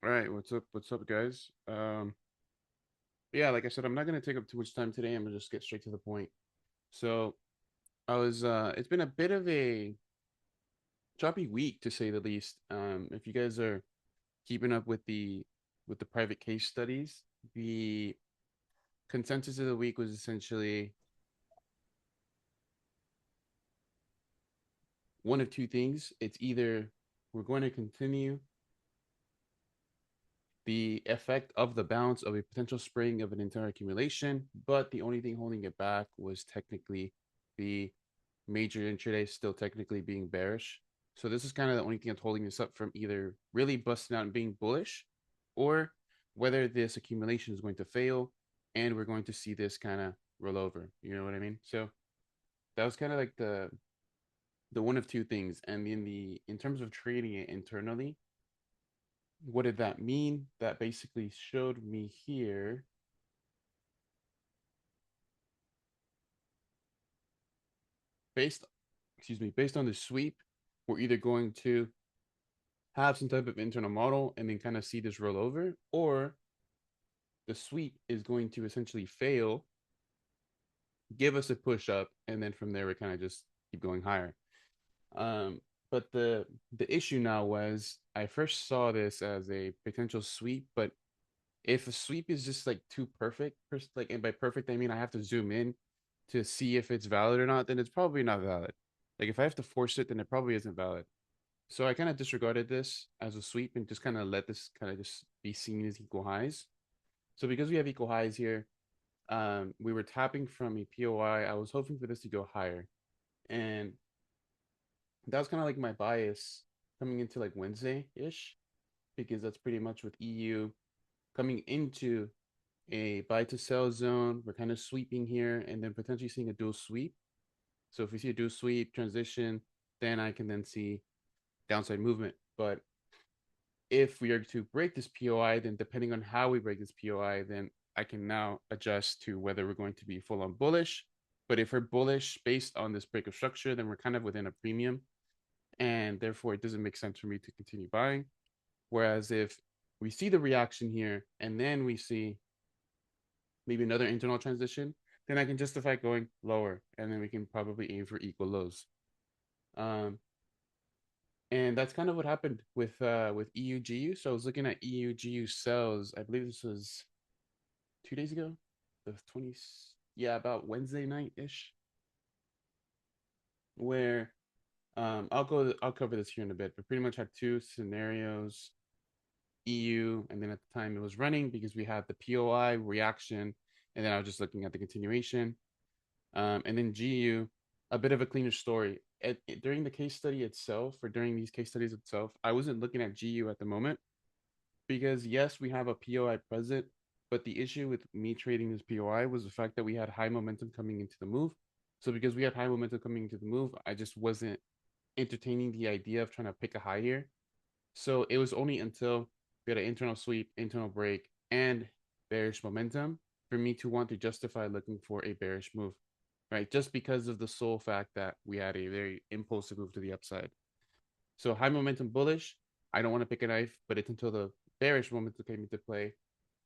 All right, what's up? What's up, guys? Yeah, like I said, I'm not gonna take up too much time today. I'm gonna just get straight to the point. So it's been a bit of a choppy week to say the least. If you guys are keeping up with the private case studies, the consensus of the week was essentially one of two things. It's either we're going to continue the effect of the bounce of a potential spring of an entire accumulation, but the only thing holding it back was technically the major intraday still technically being bearish. So this is kind of the only thing that's holding this up from either really busting out and being bullish, or whether this accumulation is going to fail and we're going to see this kind of roll over. You know what I mean? So that was kind of like the one of two things. And in terms of trading it internally, what did that mean? That basically showed me here based based on the sweep, we're either going to have some type of internal model and then kind of see this roll over, or the sweep is going to essentially fail, give us a push up, and then from there we kind of just keep going higher. Um, but the issue now was I first saw this as a potential sweep, but if a sweep is just like too perfect, like, and by perfect I mean I have to zoom in to see if it's valid or not, then it's probably not valid. Like if I have to force it, then it probably isn't valid. So I kind of disregarded this as a sweep and just kind of let this kind of just be seen as equal highs. So because we have equal highs here, we were tapping from a POI. I was hoping for this to go higher, and that was kind of like my bias coming into like Wednesday ish, because that's pretty much with EU coming into a buy to sell zone. We're kind of sweeping here, and then potentially seeing a dual sweep. So if we see a dual sweep transition, then I can then see downside movement. But if we are to break this POI, then depending on how we break this POI, then I can now adjust to whether we're going to be full on bullish. But if we're bullish based on this break of structure, then we're kind of within a premium. And therefore, it doesn't make sense for me to continue buying. Whereas if we see the reaction here and then we see maybe another internal transition, then I can justify going lower. And then we can probably aim for equal lows. Um, and that's kind of what happened with EUGU. So I was looking at EUGU sells. I believe this was 2 days ago, the 20th. Yeah, about Wednesday night ish. Where I'll cover this here in a bit, but pretty much had two scenarios: EU, and then at the time it was running because we had the POI reaction, and then I was just looking at the continuation. And then GU, a bit of a cleaner story. During the case study itself, or during these case studies itself, I wasn't looking at GU at the moment because yes, we have a POI present, but the issue with me trading this POI was the fact that we had high momentum coming into the move. So because we had high momentum coming into the move, I just wasn't entertaining the idea of trying to pick a high here. So it was only until we had an internal sweep, internal break, and bearish momentum for me to want to justify looking for a bearish move, right? Just because of the sole fact that we had a very impulsive move to the upside. So high momentum bullish, I don't want to pick a knife, but it's until the bearish momentum came into play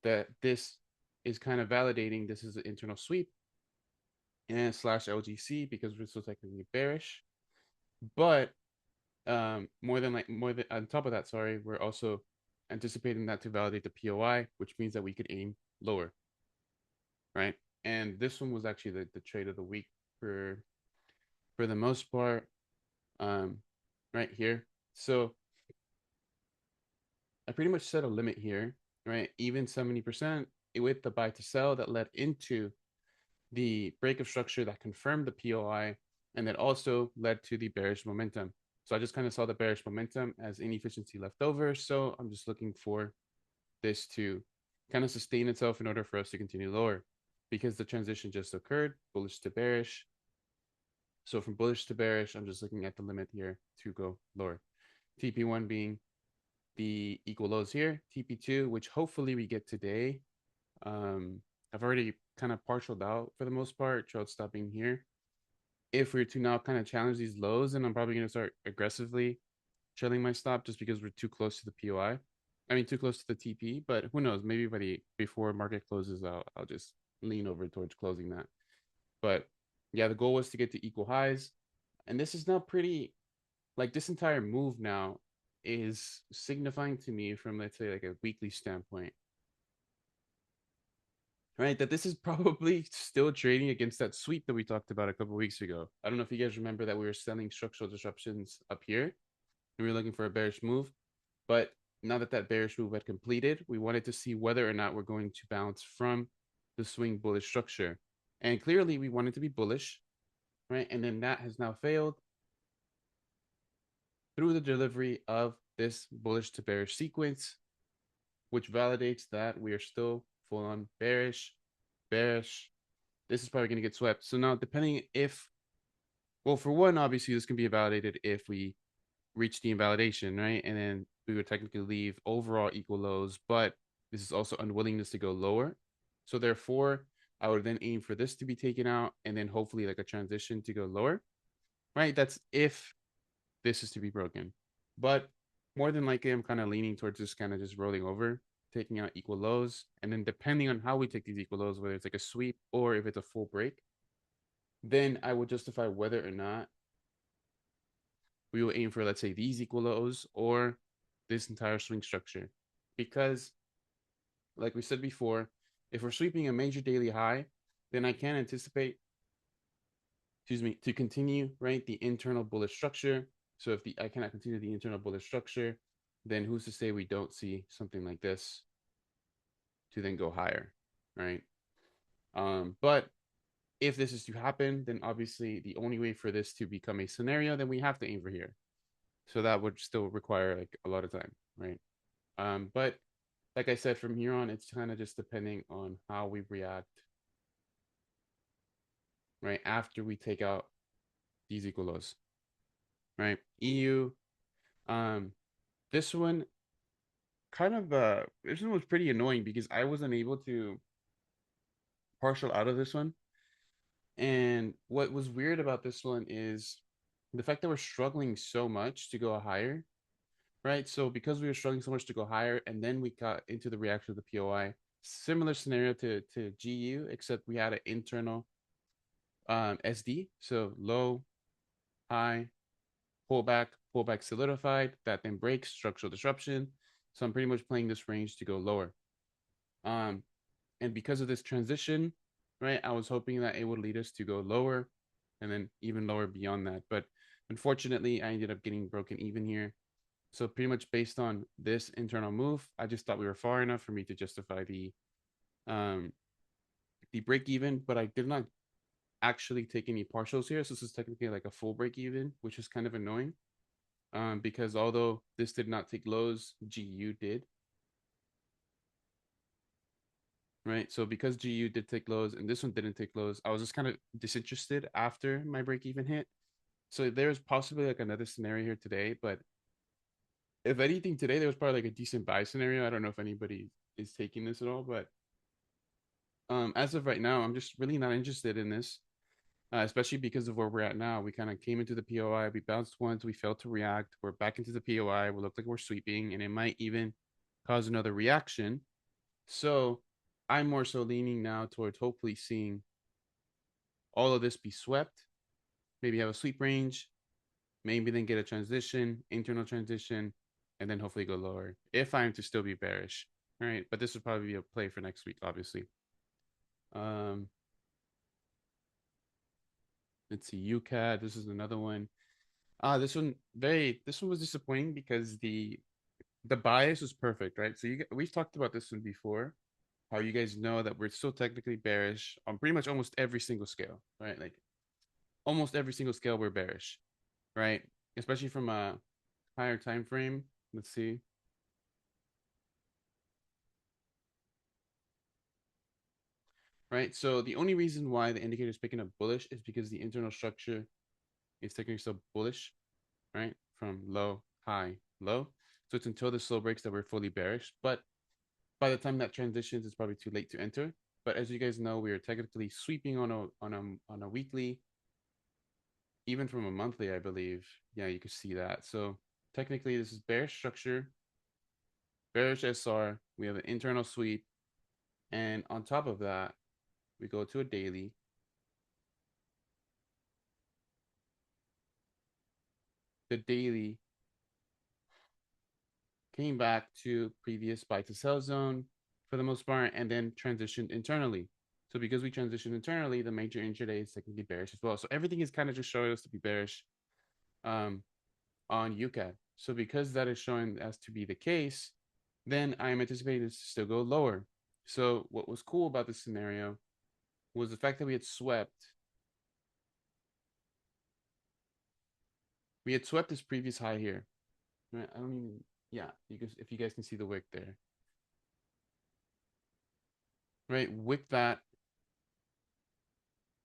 that this is kind of validating this is an internal sweep and slash LGC because we're still technically bearish. But more than on top of that, sorry, we're also anticipating that to validate the POI, which means that we could aim lower, right? And this one was actually the trade of the week for the most part, um, right here. So I pretty much set a limit here, right? Even 70% with the buy to sell that led into the break of structure that confirmed the POI and that also led to the bearish momentum. So I just kind of saw the bearish momentum as inefficiency left over. So I'm just looking for this to kind of sustain itself in order for us to continue lower because the transition just occurred, bullish to bearish. So from bullish to bearish, I'm just looking at the limit here to go lower. TP1 being the equal lows here, TP2, which hopefully we get today. I've already kind of partialed out for the most part, trailed stopping here. If we're to now kind of challenge these lows, then I'm probably going to start aggressively trailing my stop just because we're too close to the POI. I mean, too close to the TP, but who knows? Maybe before market closes out, I'll just lean over towards closing that. But yeah, the goal was to get to equal highs. And this is now pretty, like, this entire move now is signifying to me from, let's say, like a weekly standpoint, right? That this is probably still trading against that sweep that we talked about a couple weeks ago. I don't know if you guys remember that we were selling structural disruptions up here and we were looking for a bearish move. But now that that bearish move had completed, we wanted to see whether or not we're going to bounce from the swing bullish structure. And clearly we wanted to be bullish, right? And then that has now failed through the delivery of this bullish to bearish sequence, which validates that we are still full on bearish, bearish. This is probably going to get swept. So now, depending if, well, for one, obviously, this can be validated if we reach the invalidation, right? And then we would technically leave overall equal lows, but this is also unwillingness to go lower. So therefore, I would then aim for this to be taken out and then hopefully like a transition to go lower, right? That's if this is to be broken. But more than likely, I'm kind of leaning towards just kind of just rolling over, taking out equal lows. And then depending on how we take these equal lows, whether it's like a sweep or if it's a full break, then I would justify whether or not we will aim for, let's say, these equal lows or this entire swing structure. Because, like we said before, if we're sweeping a major daily high, then I can anticipate, to continue, right, the internal bullish structure. So if I cannot continue the internal bullish structure, then who's to say we don't see something like this to then go higher, right? But if this is to happen, then obviously the only way for this to become a scenario, then we have to aim for here. So that would still require like a lot of time, right? But like I said, from here on, it's kind of just depending on how we react, right? After we take out these equal lows, right? EU, um, this one this one was pretty annoying because I wasn't able to partial out of this one. And what was weird about this one is the fact that we're struggling so much to go higher, right? So because we were struggling so much to go higher, and then we got into the reaction of the POI, similar scenario to GU, except we had an internal SD, so low, high, pullback, pullback solidified, that then breaks structural disruption. So I'm pretty much playing this range to go lower. And because of this transition, right, I was hoping that it would lead us to go lower and then even lower beyond that. But unfortunately, I ended up getting broken even here. So pretty much based on this internal move, I just thought we were far enough for me to justify the break even, but I did not actually take any partials here. So this is technically like a full break even, which is kind of annoying. Because although this did not take lows, GU did. Right. So because GU did take lows and this one didn't take lows, I was just kind of disinterested after my break even hit. So there's possibly like another scenario here today, but if anything today, there was probably like a decent buy scenario. I don't know if anybody is taking this at all, but as of right now, I'm just really not interested in this, especially because of where we're at now. We kind of came into the POI, we bounced once, we failed to react. We're back into the POI. We look like we're sweeping, and it might even cause another reaction. So I'm more so leaning now towards hopefully seeing all of this be swept, maybe have a sweep range, maybe then get a transition, internal transition, and then hopefully go lower if I'm to still be bearish. All right. But this would probably be a play for next week, obviously. Um, let's see, UCAD. This is another one. This one was disappointing because the bias was perfect, right? So we've talked about this one before, how you guys know that we're still technically bearish on pretty much almost every single scale, right? Like almost every single scale we're bearish, right? Especially from a higher time frame. Let's see. Right. So the only reason why the indicator is picking up bullish is because the internal structure is technically still bullish, right? From low, high, low. So it's until the slow breaks that we're fully bearish. But by the time that transitions, it's probably too late to enter. But as you guys know, we are technically sweeping on a weekly, even from a monthly, I believe. Yeah, you can see that. So technically, this is bearish structure, bearish SR, we have an internal sweep, and on top of that, we go to a daily. The daily came back to previous buy to sell zone for the most part, and then transitioned internally. So because we transitioned internally, the major intraday is technically bearish as well. So everything is kind of just showing us to be bearish on UCAD. So because that is showing as to be the case, then I am anticipating this to still go lower. So what was cool about this scenario was the fact that we had swept this previous high here. Right? I don't even, yeah, you guys, if you guys can see the wick there, right? Wick that,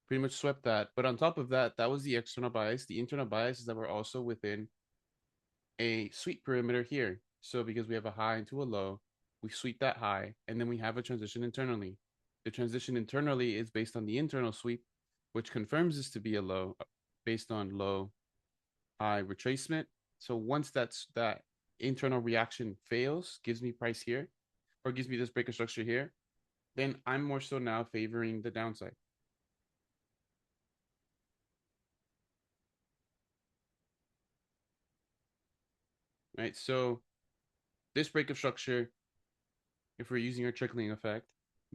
pretty much swept that. But on top of that, that was the external bias. The internal bias is that we're also within a sweep perimeter here. So because we have a high into a low, we sweep that high, and then we have a transition internally. The transition internally is based on the internal sweep, which confirms this to be a low based on low high retracement. So once that internal reaction fails, gives me price here, or gives me this breaker structure here, then I'm more so now favoring the downside. Right? So this break of structure, if we're using our trickling effect,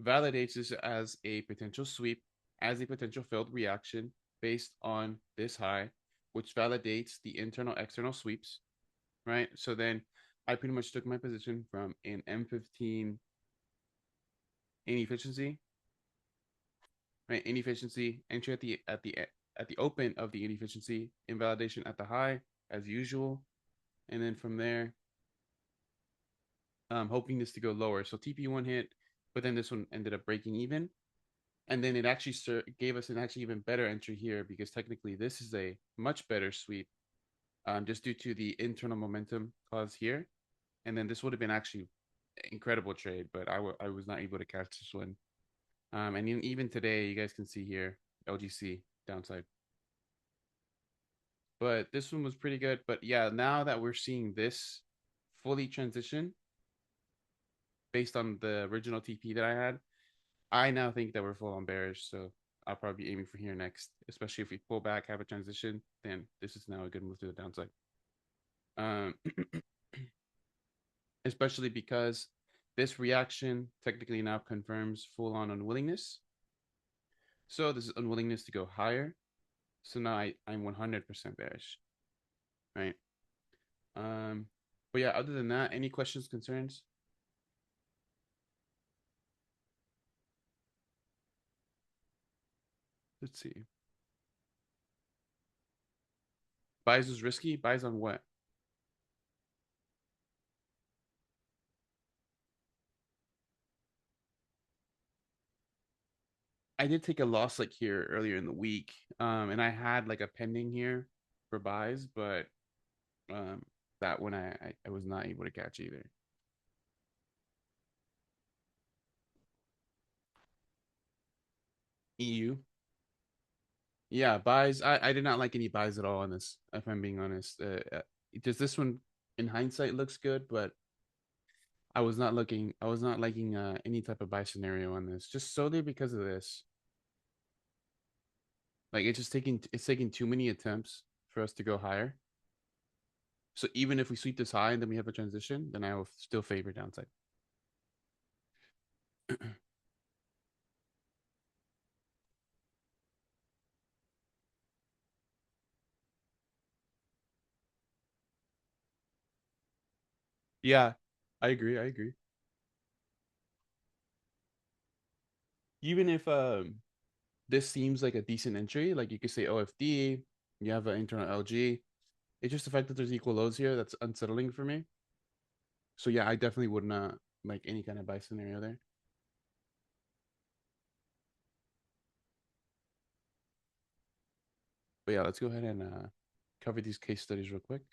validates this as a potential sweep, as a potential failed reaction based on this high, which validates the internal external sweeps, right? So then I pretty much took my position from an M15 inefficiency, right? Inefficiency, entry at the open of the inefficiency, invalidation at the high as usual, and then from there, hoping this to go lower. So TP1 hit, but then this one ended up breaking even. And then it actually gave us an actually even better entry here because technically this is a much better sweep just due to the internal momentum caused here. And then this would have been actually incredible trade, but I was not able to catch this one. And even today, you guys can see here, LGC downside. But this one was pretty good. But yeah, now that we're seeing this fully transition based on the original TP that I had, I now think that we're full on bearish. So I'll probably be aiming for here next, especially if we pull back, have a transition, then this is now a good move to the downside. Um, especially because this reaction technically now confirms full on unwillingness. So this is unwillingness to go higher. So now I'm 100% bearish, right? But yeah, other than that, any questions, concerns? Let's see. Buys was risky. Buys on what? I did take a loss like here earlier in the week, and I had like a pending here for buys, but um, that one I was not able to catch either. EU, yeah, buys. I did not like any buys at all on this. If I'm being honest, does this one in hindsight looks good, but I was not looking. I was not liking any type of buy scenario on this, just solely because of this. Like it's taking too many attempts for us to go higher. So even if we sweep this high and then we have a transition, then I will still favor downside. Yeah, I agree. I agree. Even if this seems like a decent entry, like you could say OFD, you have an internal LG. It's just the fact that there's equal lows here that's unsettling for me. So yeah, I definitely would not like any kind of buy scenario there. But yeah, let's go ahead and cover these case studies real quick.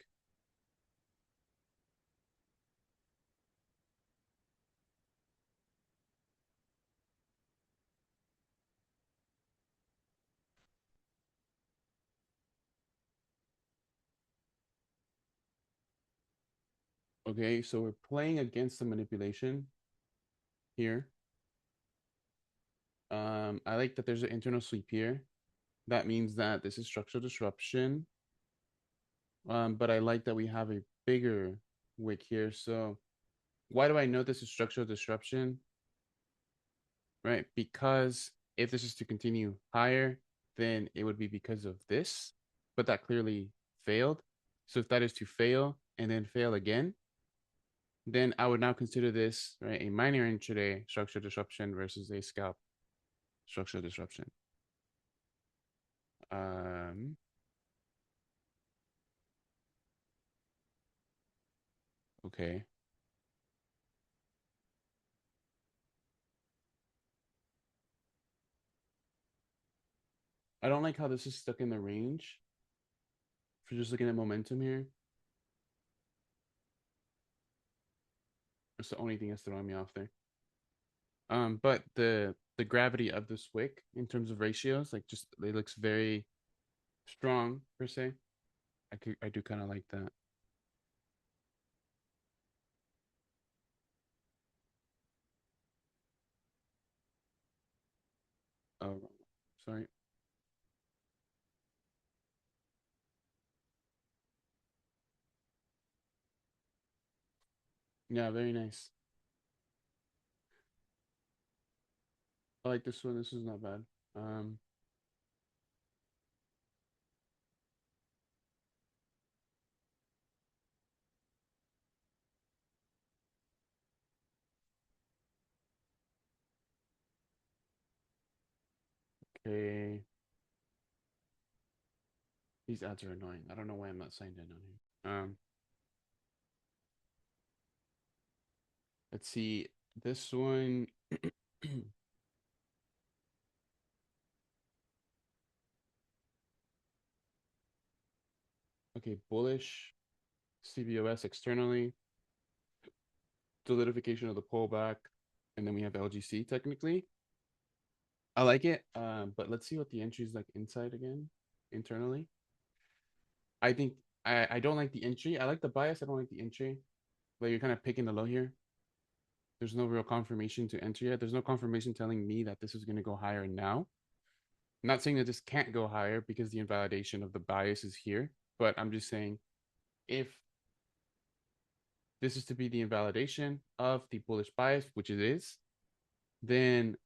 Okay, so we're playing against the manipulation here. I like that there's an internal sweep here. That means that this is structural disruption. But I like that we have a bigger wick here. So why do I know this is structural disruption? Right? Because if this is to continue higher, then it would be because of this, but that clearly failed. So if that is to fail and then fail again, then I would now consider this right a minor intraday structural disruption versus a scalp structural disruption. Um, okay. I don't like how this is stuck in the range. For just looking at momentum here, it's the only thing that's throwing me off there. But the gravity of this wick in terms of ratios, like just it looks very strong per se. I do kind of like that. Oh, sorry. Yeah, very nice. I like this one. This is not bad. Um, okay. These ads are annoying. I don't know why I'm not signed in on here. Let's see. This one. Okay, bullish CBOS externally, solidification of the pullback, and then we have LGC technically. I like it, but let's see what the entry is like inside again, internally. I think I don't like the entry. I like the bias. I don't like the entry. Like you're kind of picking the low here. There's no real confirmation to enter yet. There's no confirmation telling me that this is going to go higher now. I'm not saying that this can't go higher because the invalidation of the bias is here, but I'm just saying if this is to be the invalidation of the bullish bias, which it is, then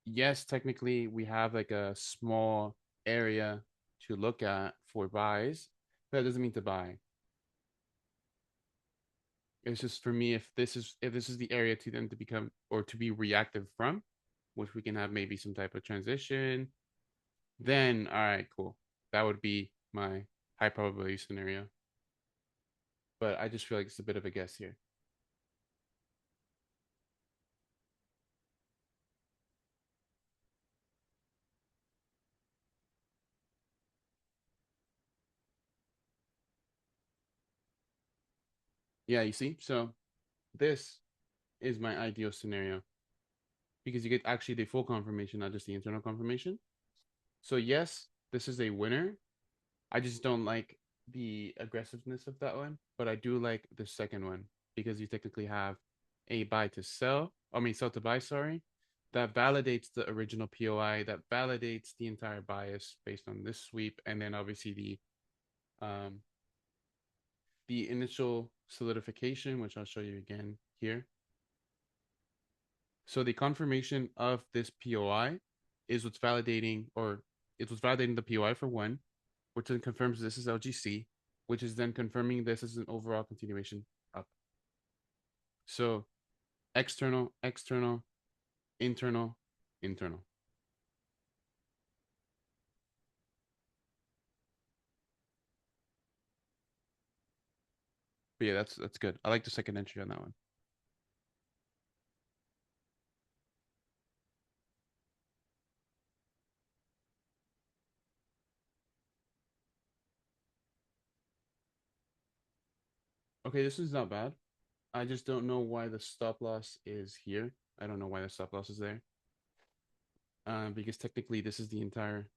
yes, technically we have like a small area to look at for buys, but that doesn't mean to buy. It's just for me if this is the area to them to become or to be reactive from, which we can have maybe some type of transition, then all right, cool. That would be my high probability scenario. But I just feel like it's a bit of a guess here. Yeah, you see? So this is my ideal scenario because you get actually the full confirmation, not just the internal confirmation. So yes, this is a winner. I just don't like the aggressiveness of that one, but I do like the second one because you technically have a buy to sell. I mean, sell to buy, sorry. That validates the original POI, that validates the entire bias based on this sweep, and then obviously the initial solidification, which I'll show you again here. So the confirmation of this POI is what's validating, or it's what's validating the POI for one, which then confirms this is LGC, which is then confirming this is an overall continuation up. So external, external, internal, internal. But yeah, that's good. I like the second entry on that one. Okay, this is not bad. I just don't know why the stop loss is here. I don't know why the stop loss is there. Because technically this is the entire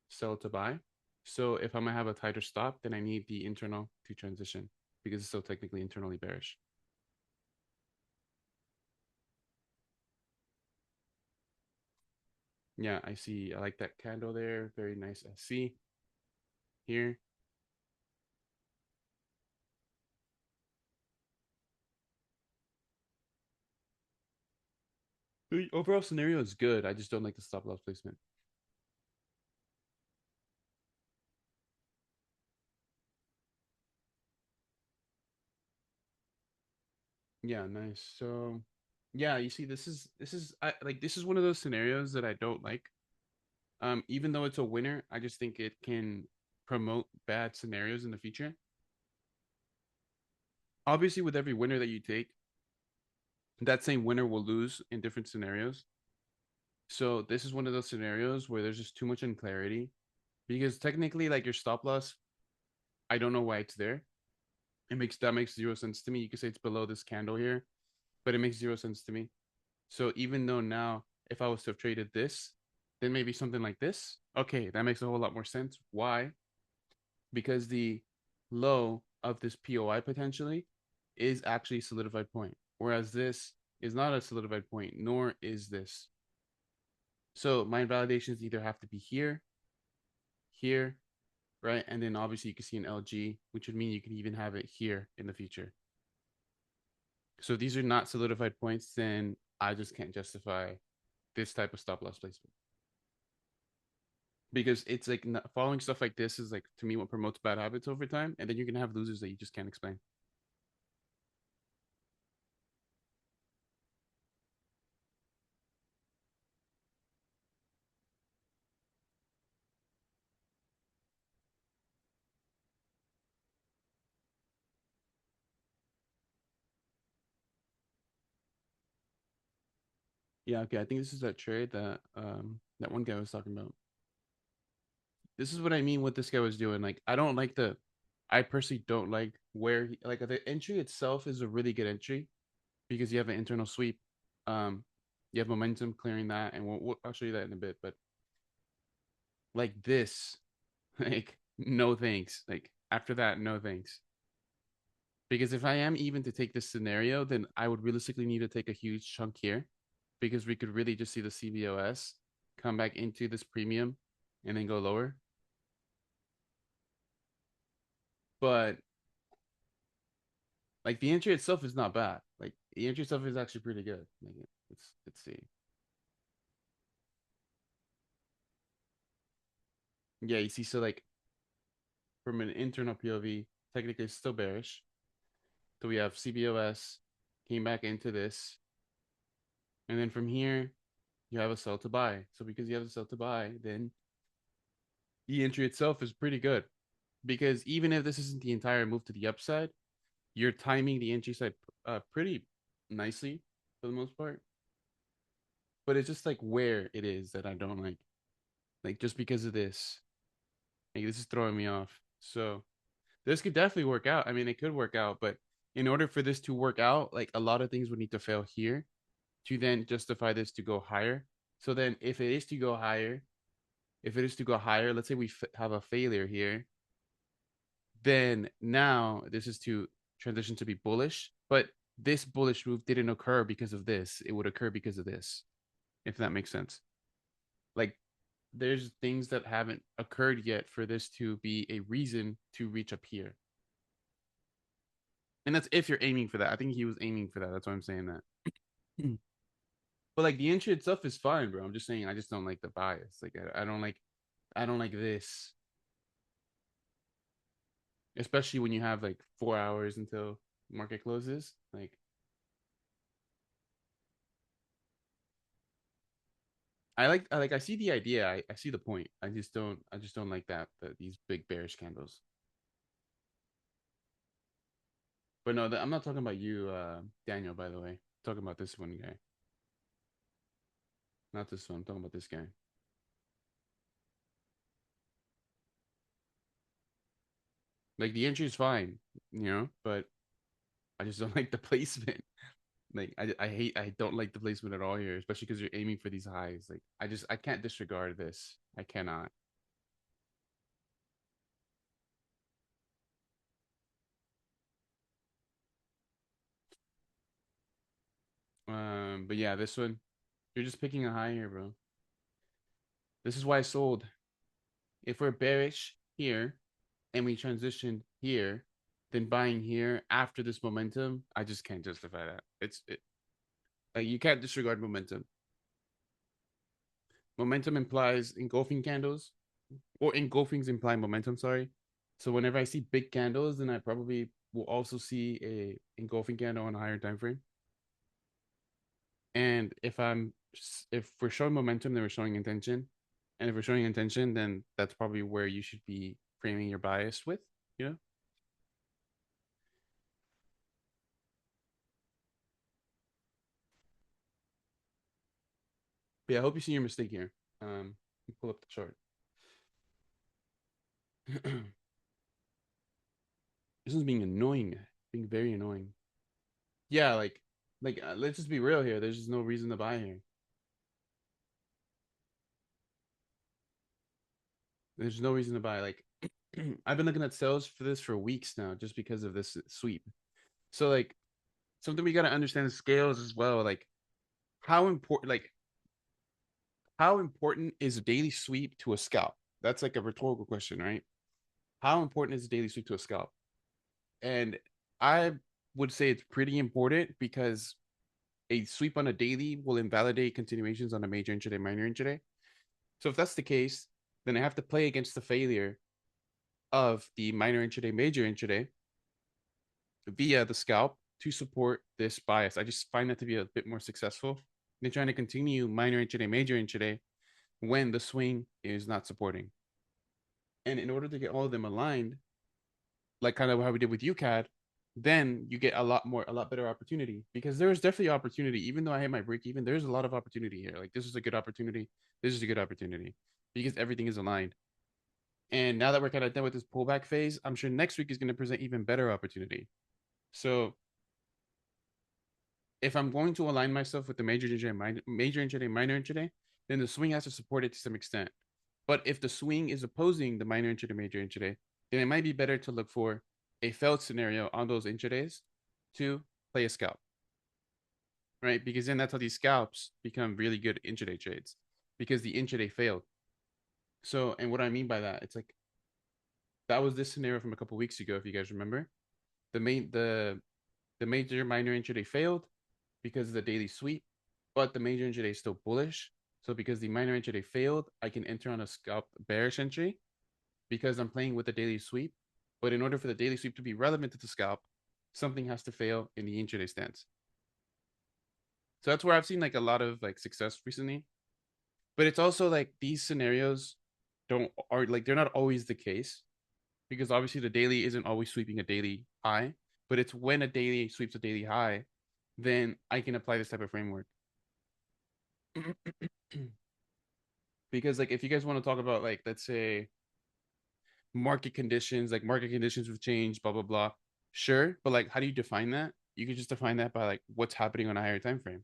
sell to buy. So if I'm gonna have a tighter stop, then I need the internal to transition. because it's still technically internally bearish. Yeah, I see. I like that candle there. Very nice SC here. The overall scenario is good. I just don't like the stop loss placement. Yeah, nice. So, yeah, you see, this is one of those scenarios that I don't like. Even though it's a winner, I just think it can promote bad scenarios in the future. Obviously, with every winner that you take, that same winner will lose in different scenarios. So this is one of those scenarios where there's just too much unclarity because technically, like your stop loss, I don't know why it's there. That makes zero sense to me. You could say it's below this candle here, but it makes zero sense to me. So even though now, if I was to have traded this, then maybe something like this, okay, that makes a whole lot more sense. Why? Because the low of this POI potentially is actually a solidified point, whereas this is not a solidified point, nor is this. So my invalidations either have to be here, here, right? And then obviously you can see an LG, which would mean you can even have it here in the future. So if these are not solidified points, then I just can't justify this type of stop loss placement. Because it's like following stuff like this is like to me what promotes bad habits over time, and then you're gonna have losers that you just can't explain. Yeah, okay. I think this is that trade that that one guy was talking about. This is what I mean what this guy was doing. Like I personally don't like where like the entry itself is a really good entry because you have an internal sweep. You have momentum clearing that, and I'll show you that in a bit. But like this, like no thanks. Like after that, no thanks. Because if I am even to take this scenario, then I would realistically need to take a huge chunk here because we could really just see the CBOS come back into this premium and then go lower. But like the entry itself is not bad. Like the entry itself is actually pretty good. Like, let's see. Yeah, you see, so like from an internal POV, technically it's still bearish. So we have CBOS came back into this, and then from here you have a sell to buy. So because you have a sell to buy, then the entry itself is pretty good. Because even if this isn't the entire move to the upside, you're timing the entry side pretty nicely for the most part. But it's just like where it is that I don't like. Like just because of this, like this is throwing me off. So this could definitely work out. I mean, it could work out, but in order for this to work out, like a lot of things would need to fail here to then justify this to go higher. So then, if it is to go higher, let's say we have a failure here, then now this is to transition to be bullish. But this bullish move didn't occur because of this. It would occur because of this, if that makes sense. Like there's things that haven't occurred yet for this to be a reason to reach up here. And that's if you're aiming for that. I think he was aiming for that. That's why I'm saying that. But like the entry itself is fine, bro. I'm just saying I just don't like the bias. Like I don't like this. Especially when you have like 4 hours until market closes. Like I see the idea. I see the point. I just don't like these big bearish candles. But no, I'm not talking about you, Daniel, by the way. I'm talking about this one guy. Not this one. I'm talking about this guy. Like the entry is fine, but I just don't like the placement. Like I don't like the placement at all here, especially because you're aiming for these highs. Like I can't disregard this. I cannot. But yeah, this one, you're just picking a high here, bro. This is why I sold. If we're bearish here and we transition here, then buying here after this momentum, I just can't justify that. Like you can't disregard momentum. Momentum implies engulfing candles, or engulfings imply momentum, sorry. So whenever I see big candles, then I probably will also see a engulfing candle on a higher time frame. And if we're showing momentum, then we're showing intention. And if we're showing intention, then that's probably where you should be framing your bias with, you know? But yeah, I hope you see your mistake here. Pull up the chart. This is being annoying, being very annoying. Yeah, let's just be real here. There's just no reason to buy here. There's no reason to buy. Like, I've been looking at sales for this for weeks now, just because of this sweep. So like, something we got to understand is scales as well. Like, how important, how important is a daily sweep to a scalp? That's like a rhetorical question, right? How important is a daily sweep to a scalp? And I would say it's pretty important because a sweep on a daily will invalidate continuations on a major intraday, minor intraday. So if that's the case, then I have to play against the failure of the minor intraday, major intraday via the scalp to support this bias. I just find that to be a bit more successful than trying to continue minor intraday, major intraday when the swing is not supporting. And in order to get all of them aligned, like kind of how we did with UCAD, then you get a lot better opportunity, because there is definitely opportunity. Even though I hit my break even, there's a lot of opportunity here. Like this is a good opportunity. This is a good opportunity because everything is aligned. And now that we're kind of done with this pullback phase, I'm sure next week is going to present even better opportunity. So if I'm going to align myself with the major intraday, minor intraday, then the swing has to support it to some extent. But if the swing is opposing the minor intraday, major intraday, then it might be better to look for a failed scenario on those intradays to play a scalp, right? Because then that's how these scalps become really good intraday trades, because the intraday failed. So, and what I mean by that, it's like that was this scenario from a couple weeks ago, if you guys remember. The major minor intraday failed because of the daily sweep, but the major intraday is still bullish. So because the minor intraday failed, I can enter on a scalp bearish entry because I'm playing with the daily sweep. But in order for the daily sweep to be relevant to the scalp, something has to fail in the intraday stance. So that's where I've seen like a lot of like success recently. But it's also like these scenarios are like they're not always the case, because obviously the daily isn't always sweeping a daily high, but it's when a daily sweeps a daily high, then I can apply this type of framework. Because like if you guys want to talk about like, let's say, market conditions, like market conditions have changed, blah blah blah, sure, but like how do you define that? You can just define that by like what's happening on a higher time frame.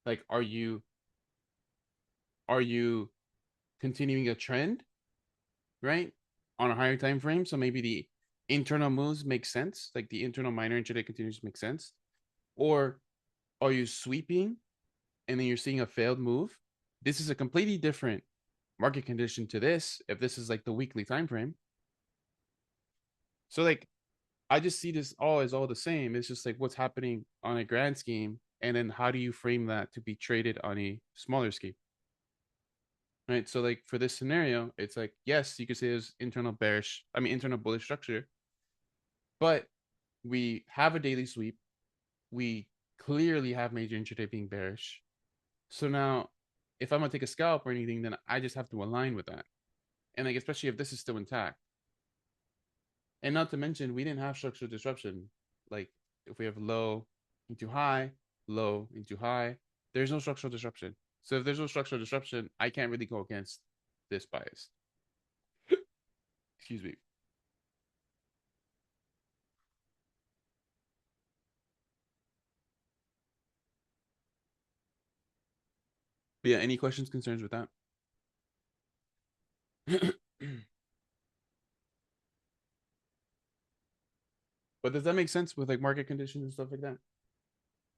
Like are you continuing a trend, right, on a higher time frame? So maybe the internal moves make sense, like the internal minor intraday continues to make sense. Or are you sweeping and then you're seeing a failed move? This is a completely different market condition to this, if this is like the weekly time frame. So like I just see this all as all the same. It's just like what's happening on a grand scheme, and then how do you frame that to be traded on a smaller scheme, right? So like for this scenario, it's like yes, you could say there's internal bullish structure, but we have a daily sweep. We clearly have major intraday being bearish. So now, if I'm gonna take a scalp or anything, then I just have to align with that, and like especially if this is still intact. And not to mention, we didn't have structural disruption. Like if we have low into high, low into high, there's no structural disruption. So if there's no structural disruption, I can't really go against this bias. Excuse me. But yeah, any questions, concerns with that? But does that make sense with like market conditions and stuff like that?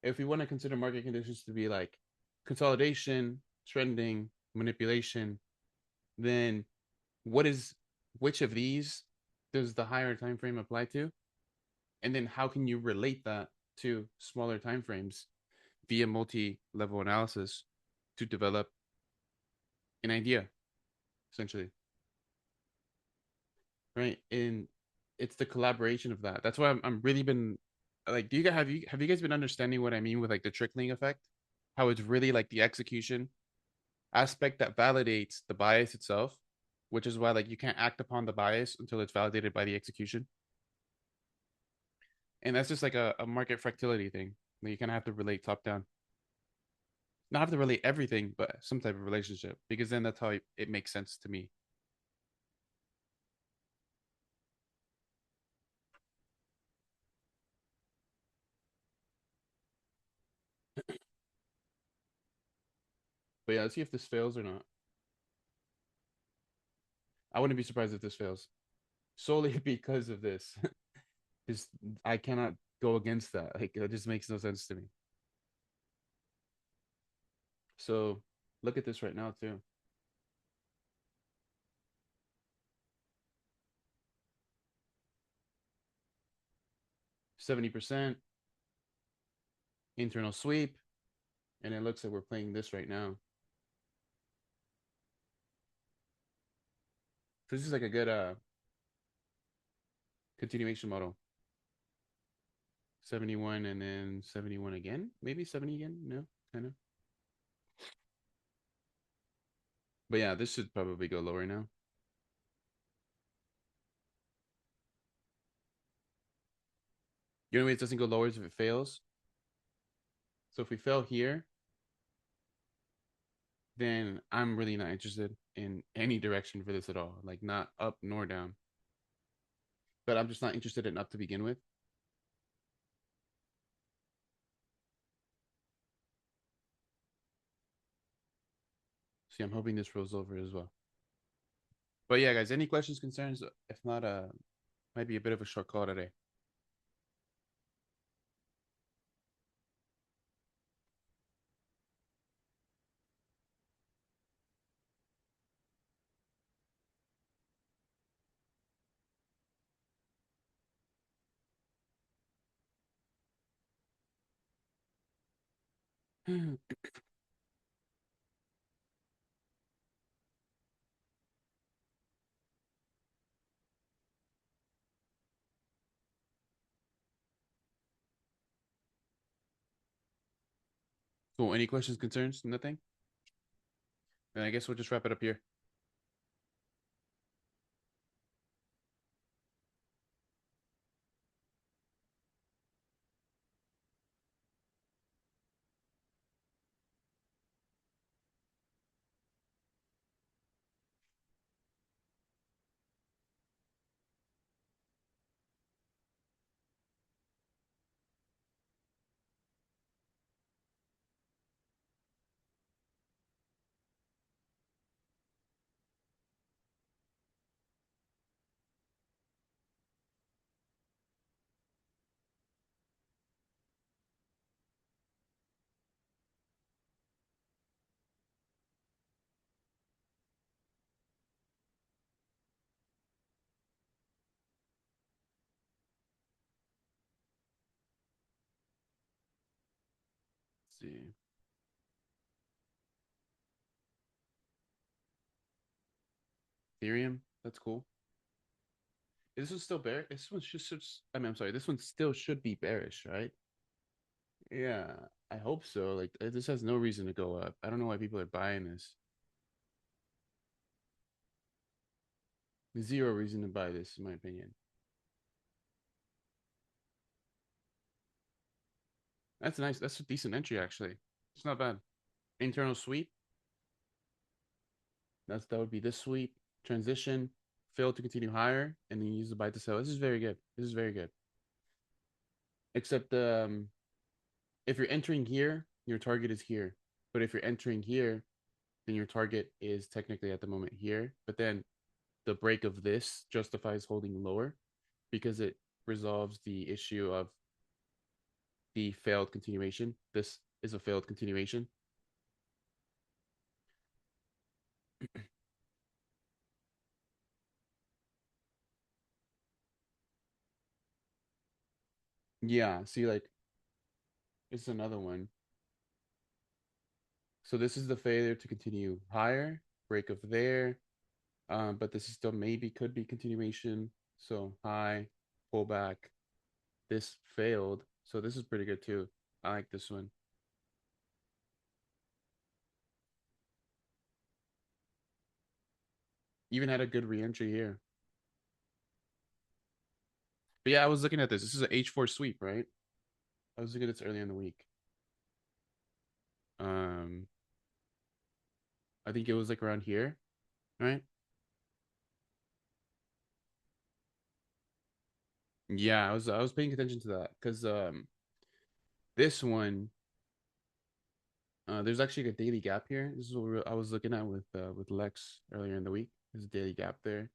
if we want to consider market conditions to be like consolidation, trending, manipulation, then what is which of these does the higher time frame apply to? And then how can you relate that to smaller time frames via multi-level analysis to develop an idea, essentially, right? And it's the collaboration of that. That's why I'm really been like, do you guys have you guys been understanding what I mean with like the trickling effect? How it's really like the execution aspect that validates the bias itself, which is why like you can't act upon the bias until it's validated by the execution. And that's just like a market fractality thing. Like you kind of have to relate top down. Not have to relate everything, but some type of relationship, because then that's how it makes sense to me. But yeah, let's see if this fails or not. I wouldn't be surprised if this fails solely because of this. Just I cannot go against that. Like it just makes no sense to me. So look at this right now too. 70% internal sweep, and it looks like we're playing this right now. So this is like a good continuation model. 71 and then 71 again, maybe 70 again. No, kind of. But yeah, this should probably go lower now. You know, it doesn't go lower if it fails. So if we fail here, then I'm really not interested in any direction for this at all. Like not up nor down. But I'm just not interested in up to begin with. See, I'm hoping this rolls over as well. But yeah, guys, any questions, concerns? If not, might be a bit of a short call today. Cool. Any questions, concerns? Nothing? Then I guess we'll just wrap it up here. Let's see. Ethereum. That's cool. This one's still bearish. This one's just I mean, I'm sorry. This one still should be bearish, right? Yeah, I hope so. Like this has no reason to go up. I don't know why people are buying this. Zero reason to buy this, in my opinion. That's nice. That's a decent entry, actually. It's not bad. Internal sweep. That would be this sweep. Transition. Fail to continue higher, and then use the buy to sell. This is very good. This is very good. Except if you're entering here, your target is here. But if you're entering here, then your target is technically at the moment here. But then the break of this justifies holding lower because it resolves the issue of the failed continuation. This is a failed continuation. Yeah, see, like, it's another one. So this is the failure to continue higher, break of there. But this is still maybe could be continuation. So high, pullback. This failed. So this is pretty good too. I like this one. Even had a good reentry here. But yeah, I was looking at this. This is an H4 sweep, right? I was looking at this earlier in the week. Um, I think it was like around here, right? Yeah, I was paying attention to that because this one there's actually a daily gap here. This is what I was looking at with Lex earlier in the week. There's a daily gap there.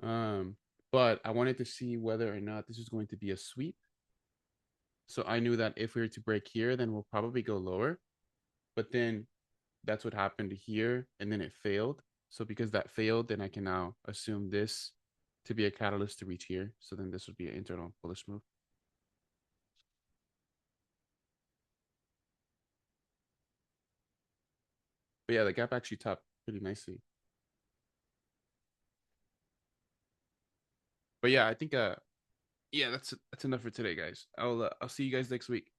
Um, but I wanted to see whether or not this is going to be a sweep. So I knew that if we were to break here, then we'll probably go lower. But then that's what happened here, and then it failed. So because that failed, then I can now assume this to be a catalyst to reach here. So then this would be an internal bullish move. But yeah, the gap actually topped pretty nicely. But yeah, I think yeah, that's enough for today, guys. I'll see you guys next week.